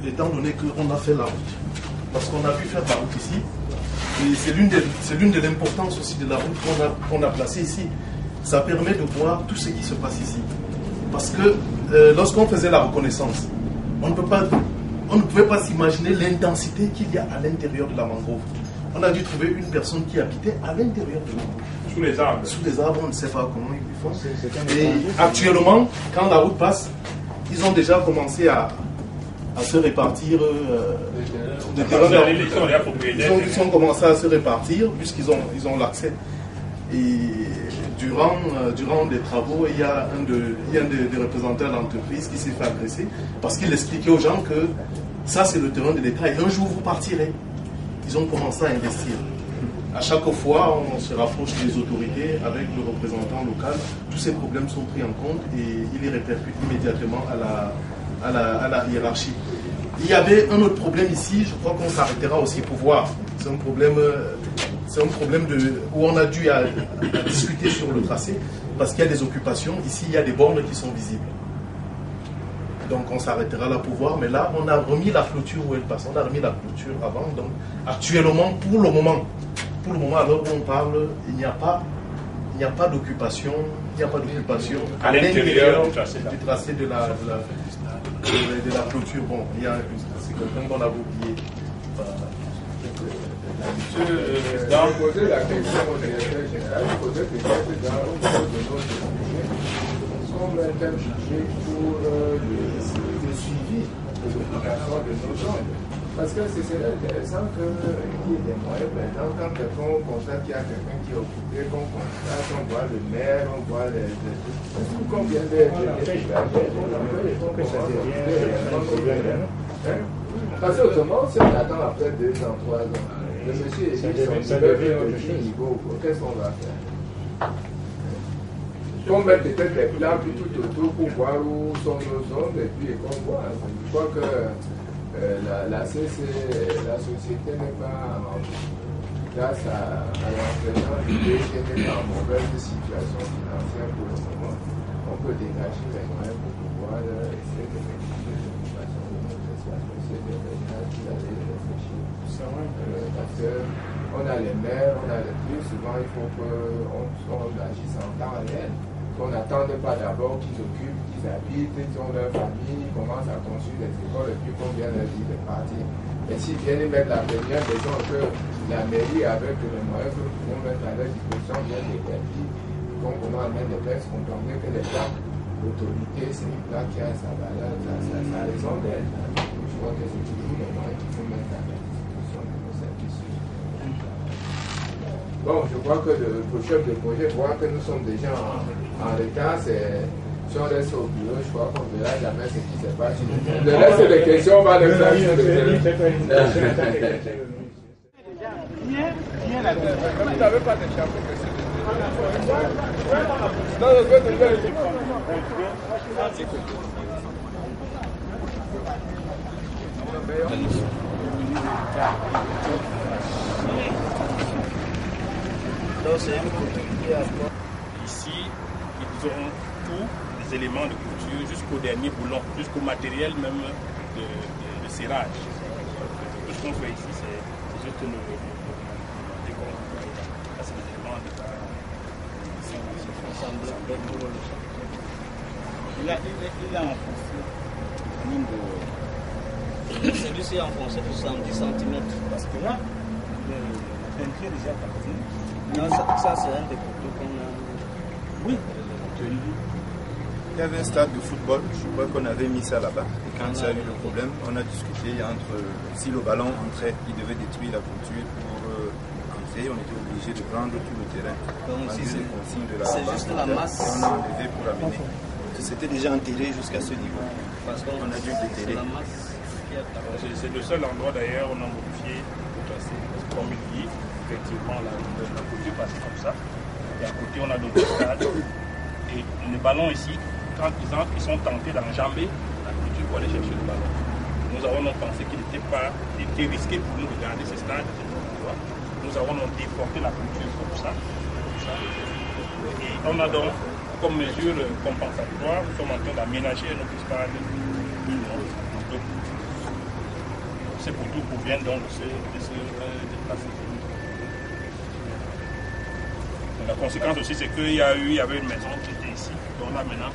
Étant donné qu'on a fait la route, parce qu'on a pu faire la route ici, et c'est l'une de l'importance aussi de la route qu'on a placée ici. Ça permet de voir tout ce qui se passe ici. Parce que lorsqu'on faisait la reconnaissance, on ne pouvait pas s'imaginer l'intensité qu'il y a à l'intérieur de la mangrove. On a dû trouver une personne qui habitait à l'intérieur de la mangrove. Sous les arbres. Sous les arbres, on ne sait pas comment ils font. Et actuellement, quand la route passe, ils ont déjà commencé à se répartir. Ils ont commencé à se répartir puisqu'ils ont l'accès. Et durant des travaux, il y a un des représentants de l'entreprise qui s'est fait agresser parce qu'il expliquait aux gens que ça c'est le terrain de l'État et un jour vous partirez. Ils ont commencé à investir. À chaque fois, on se rapproche des autorités avec le représentant local. Tous ces problèmes sont pris en compte et il les répercute immédiatement à la hiérarchie. Il y avait un autre problème ici, je crois qu'on s'arrêtera aussi pour voir. C'est un problème où on a dû à discuter sur le tracé parce qu'il y a des occupations. Ici, il y a des bornes qui sont visibles. Donc on s'arrêtera là pour voir. Mais là, on a remis la clôture où elle passe. On a remis la clôture avant. Donc actuellement, pour le moment, alors où on parle, il n'y a pas d'occupation. Il n'y a pas d'occupation à l'intérieur du tracé de la clôture. Bon, c'est quelqu'un qu'on avait oublié. Monsieur le Président, poser la question au directeur général, il faudrait peut-être dans le niveau de notre projet, on va être jugé pour le suivi de l'occupation de nos zones. Parce que ce serait intéressant qu'il y ait des moyens. Maintenant, quand quelqu'un constate qu'il y a quelqu'un qui est occupé, qu'on constate, on voit le maire, on voit les... Combien de... Parce qu'autrement, si on attend après 2 ans, 3 ans, le monsieur est dit son niveau, qu'est-ce qu'on va faire? On met peut-être des plans tout autour pour voir où sont nos zones et puis qu'on voit. Je crois que la société n'est pas, grâce à l'entraînement du DG, n'est pas en mauvaise situation financière pour le moment. On peut dégager les moyens pour pouvoir essayer de réfléchir à l'occupation de notre espace. C'est des régions qui allaient réfléchir. Parce qu'on a les maires, on a les trucs, souvent il faut qu'on agisse en temps réel. Qu'on n'attende pas d'abord qu'ils occupent, qu'ils habitent, ils ont leur famille, ils commencent à construire des écoles et puis qu'on vient leur dire de partir. Et s'ils viennent mettre la première maison que la mairie, avec les moyens que nous pouvons mettre à leur disposition, vient d'établir, qu'on commence à mettre des textes, qu'on permet que l'État, l'autorité, c'est là qui a sa valeur, sa raison d'être. Je crois que c'est toujours les moyens qu'il faut mettre à la disposition de nos services. Bon, je crois que le chef de projet voit que nous sommes déjà en retard. Si on reste au bureau, je crois qu'on ne verra jamais ce qui se passe. Le reste des questions, on va les faire sur le terrain. Vous n'avez pas de chapeau que c'est. Non, je vais te faire. Ici, ils auront tous les éléments de couture jusqu'au dernier boulon, jusqu'au matériel même de serrage. Tout ce qu'on fait ici, c'est juste le décor. Là, c'est les éléments de il a enfoncé celui-ci est enfoncé de 70 cm. Parce que là, la peinture est déjà partie. Non, ça c'est un des couteaux qu'on a. Oui. Il y avait un stade de football, je crois qu'on avait mis ça là-bas. Et quand ça a eu le problème, on a discuté entre si le ballon entrait, il devait détruire la clôture pour entrer. On était obligé de prendre tout le terrain. Donc c'est juste la masse. On a enlevé pour amener. C'était déjà enterré jusqu'à ce niveau. Parce qu'on a dû déterrer. C'est le seul endroit d'ailleurs où on a modifié le tracé. Comme il dit, effectivement, la clôture passe comme ça. Et à côté, on a d'autres stades. Et les ballons ici, quand ils entrent, ils sont tentés d'enjamber la clôture pour aller chercher le ballon. Nous avons donc pensé qu'il était risqué pour nous de garder ces stades. Nous avons donc déporté la clôture comme ça. Et on a donc, comme mesure compensatoire, nous sommes en train d'aménager notre stade. ces poteaux proviennent donc de se déplacer. La conséquence aussi, c'est qu'il y avait une maison qui était ici, donc là maintenant,